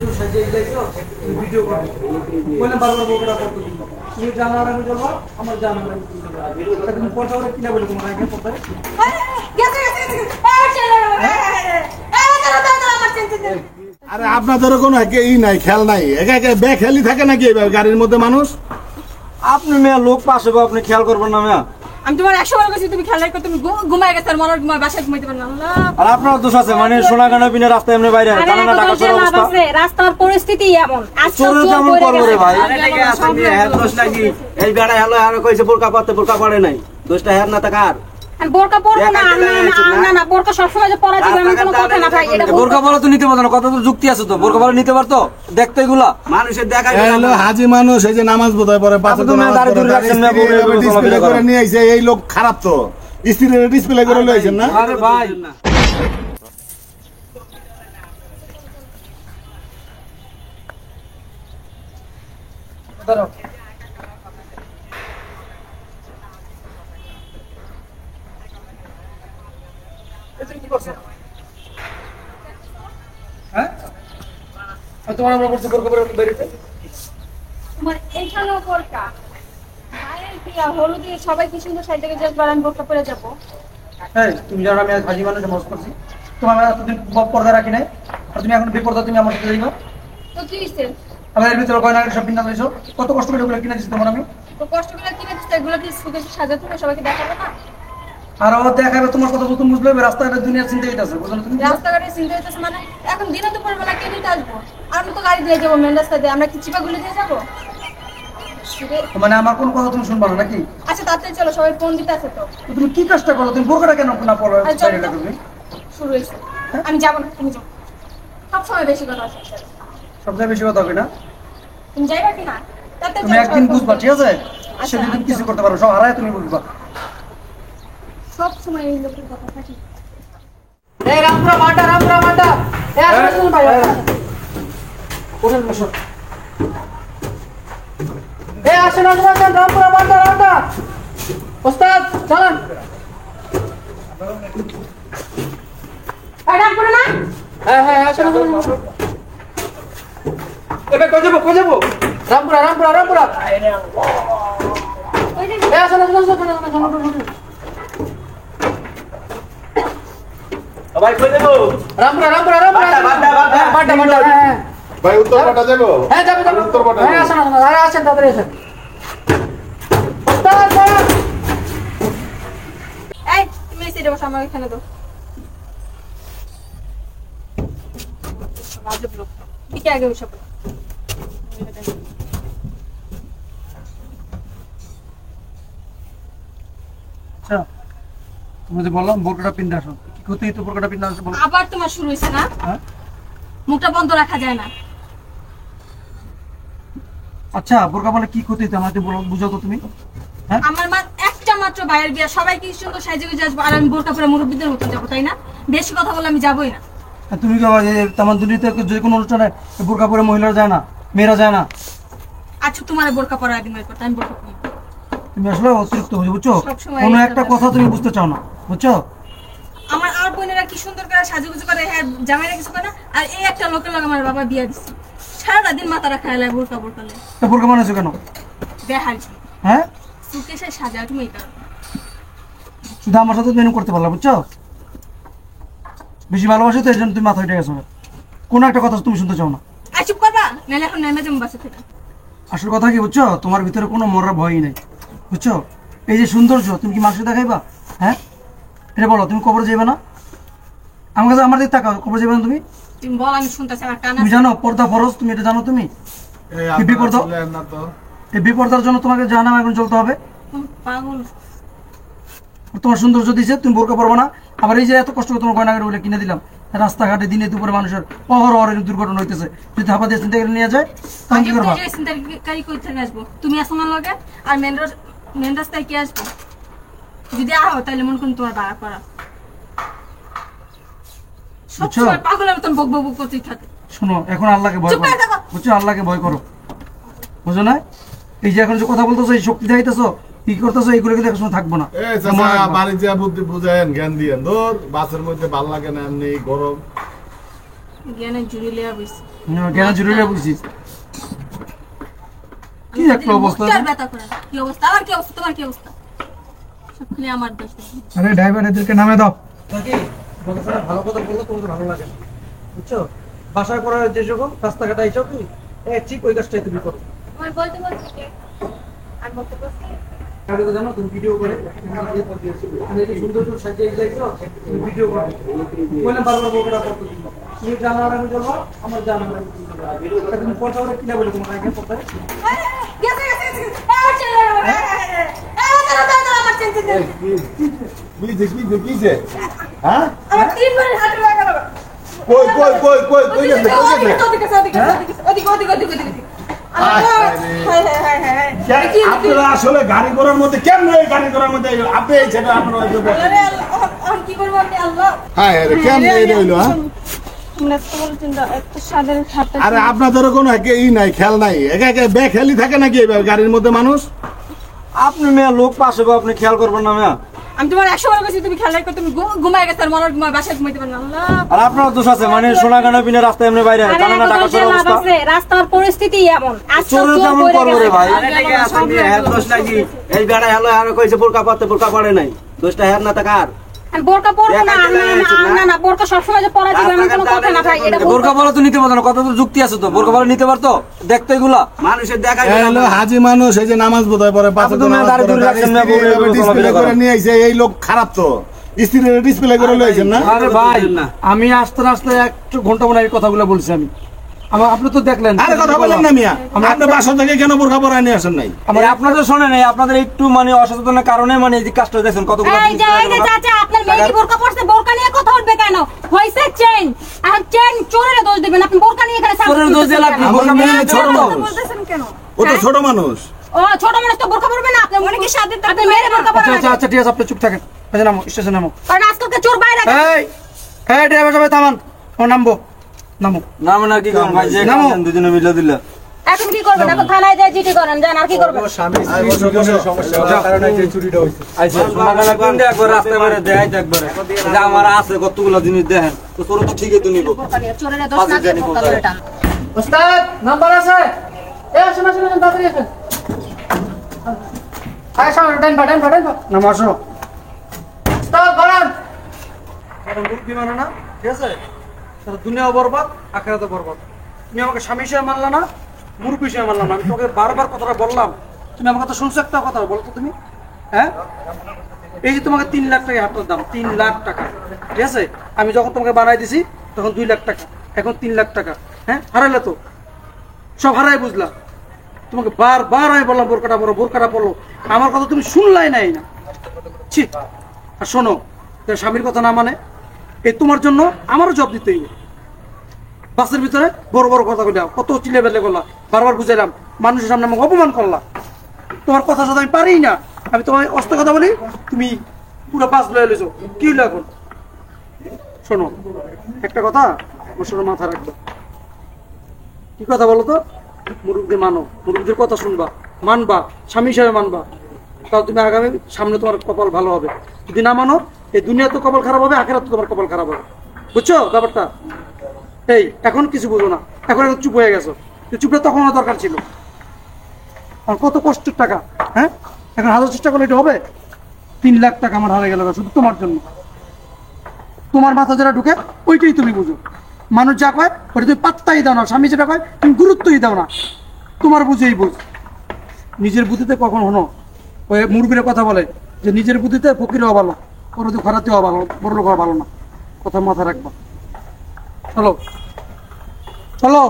Video বলে বারবার বকরা করতে দিন তুমি জানার আগে বলবো আমার জানার আগে বলবো তুমি পড়া ওরা কিনা বলে তোমার আগে পড়তে আরে আপনাদের কোনো ই নাই খেল নাই একা একা বে খেলি থাকে নাকি গাড়ির মধ্যে মানুষ আপনি মেয়া লোক পাশে আপনি খেয়াল করবেন না মেয়া আমি তোমার 100 বার কইছি তুমি খেয়াল রাখো তুমি ঘুমায় গেছ আর মনে তোমার বাসায় ঘুমাইতে পারো না আল্লাহ আর আপনার দোষ আছে মানে সোনা গানা বিনা রাস্তায় এমনি বাইরে জানা না টাকা চোর অবস্থা রাস্তার পরিস্থিতি এমন চোর তেমন করবে রে ভাই আরে দেখে আসলে হেড দোষ নাকি এই বেড়া হলো আর কইছে বোরকা পরতে বোরকা পরে নাই দোষটা হেড না টাকার আর বোরকা পরবো না না না বোরকা সব সময় যে পরা যাবে এমন কোনো কথা না ভাই এটা বোরকা পরা তো নিতে পারতো না কত তো যুক্তি আছে তো বোরকা পরা নিতে পারতো দেখতো এগুলা মানুষের দেখাই হলো হাজি মানুষ এই যে নামাজ বোধহয় পরে পাঁচ তুমি দাঁড়িয়ে দূরে রাখছেন না ডিসপ্লে করে নিয়ে আইছে এই লোক খারাপ তো স্ত্রীর ডিসপ্লে করে লইছেন না আরে ভাই দাঁড়াও তোমার আমরা করছি বোরকা পরে বেরিয়ে তোমার এইখানেও বোরকা ভাইয়ের বিয়া হলুদে সবাই কি সুন্দর সাইড থেকে যাস বারান বোরকা পরে যাব এই তুমি জানো আমি আজ হাজি মানুষে মজ করছি তোমার আমি এতদিন পর্দা রাখি নাই আর তুমি এখন বেপর্দা তুমি আমার সাথে যাইবা তো কি হইছে আমাদের ভিতরে গয়না সব কিনা দিয়েছো কত কষ্ট করে ওগুলো কিনা দিচ্ছি তোমার আমি তো কষ্ট করে কিনে দিতে এগুলো কি সুখে সাজাতে হবে সবাইকে দেখাবো না আর আমার দেখাবে তোমার কথা তুমি বুঝলে রাস্তাঘাটে দুনিয়ার চিন্তা হইতাছে বুঝলো তুমি রাস্তাঘাটে চিন্তা হইতেছে মানে এখন দিনে দুপুর বেলা কে নিতে আসবো আর আমি তো গাড়ি দিয়ে যাবো মেন রাস্তা দিয়ে আমরা কি চিপাগুলো দিয়ে যাবো মানে আমার কোন কথা তুমি শুনবা না নাকি আচ্ছা তাড়াতাড়ি চলো সবাই ফোন দিতে আছে তো তো তুমি কি কাজটা করো তুমি বোরকাটা কেন না পড়ো আচ্ছা, চলো তো। তুমি শুরু হয়েছে আমি যাবো না তুমি যাও সব সময় বেশি কথা আছে সবচেয়ে বেশি কথা হবে না তুমি যাইবা কি না তাড়াতাড়ি তুমি চলো, একদিন সবাই বুঝবা ফোন ঠিক আছে আচ্ছা, সেদিন তুমি আচ্ছা। কিছু করতে পারো সব হারায় তুমি বুঝবা সব সময় এই লোকের কথা থাকি এই রামপুরা মাটা এই আসুন ভাই ওঠেন বসো এই আসুন রামপুরা মাটা ওস্তাদ চলেন আর রামপুরা না হ্যাঁ আসুন এবে কই যাবো রামপুরা ওই যে এই আসুন ভাই কই দেব রামপুরা বাড্ডা। হ্যাঁ ভাই উত্তর পাটা যাবো হ্যাঁ যাবো উত্তর পাটা হ্যাঁ আসুন আরে আসেন তাড়াতাড়ি আসেন ওস্তাদ চলেন এই তুমি এই সাইডে বসো আমার এখানে দাও রাজব লোক দিকে আগে বসো আচ্ছা তুমি যে বললাম বোরকাটা পিন আসো কি করতে তো বোরকাটা পিন আসো বলো আবার তোমার শুরু হয়েছে না হ্যাঁ মুখটা বন্ধ রাখা যায় না আচ্ছা বোরকা বলে কি করতে আমাকে বলো বুঝাও তো তুমি হ্যাঁ আমার মা একটা মাত্র ভাইয়ের বিয়া সবাই কি সুন্দর সাইজে গুজে আসবো আর আমি বোরকা পরে মুরব্বীদের মতো যাবো তাই না বেশি কথা বলে আমি যাবোই না আর তুমি কি তোমার দুনিয়াতে যে কোনো অনুষ্ঠানে বোরকা পরে মহিলারা যায় না মেয়েরা যায় না আচ্ছা তোমার বোরকা পরা আগে মেয়ের কথা আমি বোরকা পরি তুমি আসলে অতিরিক্ত হয়ে বুঝছো সবসময় কোনো এইটা একটা বলে। কথা তুমি বুঝতে চাও না বুঝছো আমার আর বোনেরা কি সুন্দর করে সাজুগুজু করে হ্যাঁ জামাইরা কিছু করে না আর এই একটা লোকের লগে আমার বাবা বিয়া দিচ্ছে সারাটা দিন মাথা রাখা এলায় বোরকা লে তা বোরকা বানাইছো কেন বেহাল হ্যাঁ সুকেশে সাজা তুমি এই কারণে শুধু আমার সাথে মেনু করতে পারলা বুঝছো বেশি ভালোবাসো তো এই জন্য তুমি মাথা উঠে গেছো কোনো একটা কথা তুমি শুনতে চাও না আর চুপ করবা নাহলে এখন নেমে যাবো বাসা থেকে আসল কথা কি বুঝছো তোমার ভিতরে কোনো মরার ভয়ই নেই বুঝছো এই যে সৌন্দর্য তুমি কি মাংস দেখাইবা হ্যাঁ এটা বলো তুমি কবরে যাইবে না আমার কাছে আমার দিকে তাকাও কবরে যাবে না তুমি তুমি বল আমি শুনতেছি আমার কান তুমি জানো পর্দা ফরজ তুমি এটা জানো তুমি এই বিপদ দাও। না তো এই বিপর্দার জন্য তোমাকে জাহান্নামে এখন চলতে হবে পাগল তোমার সৌন্দর্য দিয়েছে তুমি বোরকা পরবো না আবার এই যে এত কষ্ট করে তোমার গয়নাগাড়ি বলে কিনে দিলাম রাস্তাঘাটে দিনে দুপুরে মানুষের অহরহ দুর্ঘটনা হইতেছে যদি ধাপা দিয়ে চিন্তা করে নিয়ে যায় তখন কি করবা চিন্তাকারী কই থেকে আসবো তুমি আসো আমার লগে আর মেন রাস্তায় কি আসবো যদি আহো তাহলে মনে করুন তোমার ভাড়া করা বুঝছো? সবসময় পাগলের মতন বক বক করতেই থাকে শোনো এখন আল্লাহকে ভয় চুপ করে করো থাকো। বুঝছো আল্লাহকে ভয় করো বুঝো না এই যে এখন যে কথা বলতেছো এই শক্তি দেখাইতেছো কি করতেছো এইগুলো কিন্তু একসময় থাকবো না এই চাচা বাড়ি যা বুদ্ধি বুঝায়েন জ্ঞান দিয়েন ধর বাসের মধ্যে ভাল লাগে না এমনি গরম জ্ঞানের জুড়ি লিয়া বইছে জ্ঞান জরুরি বুঝছিস কি একটা অবস্থা মুখটার ব্যথা করে না। কি অবস্থা আমার কি অবস্থা তোমার কি অবস্থা সবখানে আমার দোষ আরে ড্রাইভার এদেরকে নামে দাও নাকি ভালো কথা বললে তোমাকে ভালো লাগে না বুঝছো বাসায় করার যে সকল রাস্তাঘাট এইসব কি ঠিক ওই কাজটাই তুমি করো আমার বলতে আর বলতে বলতে কারণ তো জানো তুমি ভিডিও করে আমি এই সুন্দর সুন্দর সাজিয়ে যাইছো তুমি ভিডিও করে বলে বারবার বকরা করতে তুমি জানার আমি বলবো আমার জানার আমি বলবো তুমি পয়সা করে কিনা বলে তোমার আগে পড়তে গেছে আমার ছেলে আমার ছেলে কিছে হ্যাঁ আমার 3 বারের হাত লাগালো কই গেছে আপনারা আসলে গাড়ি করার মধ্যে কেন গাড়ি করার মধ্যে আপনি এই ছেলে আপনারা কি করবো আপনি আল্লাহ হ্যাঁ কেন এটা হইলো হ্যাঁ আরে আপনাদের কোনো ই নাই খেয়াল নাই একা একা বেখেয়ালি থাকে নাকি এইভাবে গাড়ির মধ্যে মানুষ আপনি মেয়া লোক পাশে গো, আপনি খেয়াল করবেন না মেয়া। আমি তোমার 100 বার বলছি তুমি খেয়াল রাখো তুমি ঘুমায় গেছো আর মরার ঘুমায় বাসায় ঘুমাইতে পারো না আল্লাহ আর আপনার দোষ আছে, মানে সোনা গানা পিনে রাস্তায় এমনি বাইরে জানেন না টাকা চোরের অবস্থা। রাস্তার পরিস্থিতি এমন চোরের তেমন করবে রে ভাই। হ্যাঁ দোষ নাকি এই বেড়া হলো আর কইছে বোরকা পড়ে নাই, দোষটা হ্যাঁ না টাকার বোরকা পরবো না না বোরকা সবসময় যে পরা দিবে এমন কোনো কথা না ভাই। এটা বোরকা পরা তো নিতে পারতো না, কত তো যুক্তি আছে তো, বোরকা পরা নিতে পারতো, দেখতো এগুলা মানুষের দেখা হলো হাজি মানুষ এই যে নামাজ বোধহয় পরে পাঁচ আপনি তো মেয়ে দাঁড়িয়ে দূরে রাখছেন না, ডিসপ্লে করে নিয়ে আইছে এই লোক খারাপ তো স্ত্রীর ডিসপ্লে করে লইছেন না আরে ভাই আমি আস্তে আস্তে একটু ঘন্টা মনে এই কথাগুলো বলছি আমি আপনি তো দেখলেন আরে কথা বলেন না মিয়া আপনি বাসা থেকে কেন বোরকা পরা নিয়ে আসেন নাই আপনাদের শোনে নাই, আপনাদের একটু মানে অসচেতনের কারণে মানে এই যে কাজটা দেখছেন কতগুলো এই যে চাচা আপনার মেয়ে কি বোরকা পরছে, বোরকা নিয়ে কথা উঠবে কেন? হইছে চেন, আর চেন চোরের দোষ দিবেন আপনি, বোরকা নিয়ে এখানে চোরের দোষ দিলে আপনি বোরকা মেয়ে ছোট বলতেছেন কেন ও তো ছোট মানুষ ও ছোট মানুষ তো বোরকা পরবে না, আপনি মনে কি সাথে আপনি মেয়ে বোরকা পরবে আচ্ছা আচ্ছা ঠিক আছে আপনি চুপ থাকেন আচ্ছা নামো স্টেশন নামো কারণ আজকালকে চোর বাইরে এই এই ড্রাইভার সাহেব থামান ও নামবো নামো নাম না কি কোন ভাই যে নামো। কাজ দুজনে মিলে দিলা এখন কি করবেন? এখন থানায় যায় জিডি করেন, জান আর কি করবেন? আইছে সোনা গানা কিনতে একবার রাস্তায় বাইরে দেখাই তো একবার যে আমার আছে কতগুলো জিনিস দেখেন তো তোর তো ঠিকই তো নিব বোরকা নিয়ে চোরের দোষ না দিয়ে বোরকা ধরে টান। ওস্তাদ নাম্বার আছে এ আসুন আসুন তাড়াতাড়ি আসুন আয় সামনে টাইম বাটেন নাম আসো ওস্তাদ বাড়ান আরে মুরগি মানো না ঠিক আছে তাহলে দুনিয়াও বরবাদ আখিরাতও বরবাদ তুমি আমাকে স্বামী হিসেবে মানলা না মুরগি হিসেবে মানলা না আমি তোকে বারবার কথাটা বললাম তুমি আমার কথা শুনছো একটা কথা বলো তো তুমি হ্যাঁ এই যে তোমাকে 3 লাখ টাকা হাতের দাম 3 লাখ টাকা ঠিক আছে আমি যখন তোমাকে বানাই দিছি তখন 2 লাখ টাকা এখন 3 লাখ টাকা হ্যাঁ হারালে তো সব হারাই বুঝলা তোমাকে বারবার আমি বললাম বোরকাটা পড়ো আমার কথা তুমি শুনলাই নাই না ছি আর শোনো তোর স্বামীর কথা না মানে এই তোমার জন্য আমারও জব দিতে হইবে বাসের ভিতরে বড় বড় কথা বলে কত চিলে বেলে করলা বারবার বুঝাইলাম মানুষের সামনে আমাকে অপমান করলা তোমার কথা সাথে আমি পারি না আমি তোমার অস্ত কথা বলি তুমি পুরো বাস লয়ে লইছো কি হইলো এখন শোনো একটা কথা আমার শোনো মাথা রাখবা কি কথা বলো তো মুরুব্বদের মানো মুরুব্বদের কথা শুনবা মানবা স্বামী হিসাবে মানবা তাও তুমি আগামী সামনে তোমার কপাল ভালো হবে যদি না মানো এই দুনিয়া তো কপাল খারাপ হবে আখেরাত তো তোমার কপাল খারাপ হবে বুঝছো ব্যাপারটা এই এখন কিছু বুঝো না এখন চুপ হয়ে গেছো চুপটা তখনও দরকার ছিল আর কত কষ্টের টাকা হ্যাঁ এখন হাজার চেষ্টা করলে এটা হবে 3 লাখ টাকা আমার হারে গেল শুধু তোমার জন্য তোমার মাথা যেটা ঢুকে ওইটাই তুমি বুঝো মানুষ যা কয় ওটা তুমি পাত্তাই দাও না স্বামী যেটা কয় তুমি গুরুত্বই দাও না তোমার বুঝেই বুঝ নিজের বুদ্ধিতে কখন হনো ওই মুরগির কথা বলে যে নিজের বুদ্ধিতে ফকির হওয়া ভালো ওরা তো খারাপ হওয়া ভালো বড় লোক হওয়া ভালো না কথা মাথা রাখবা চলো চলো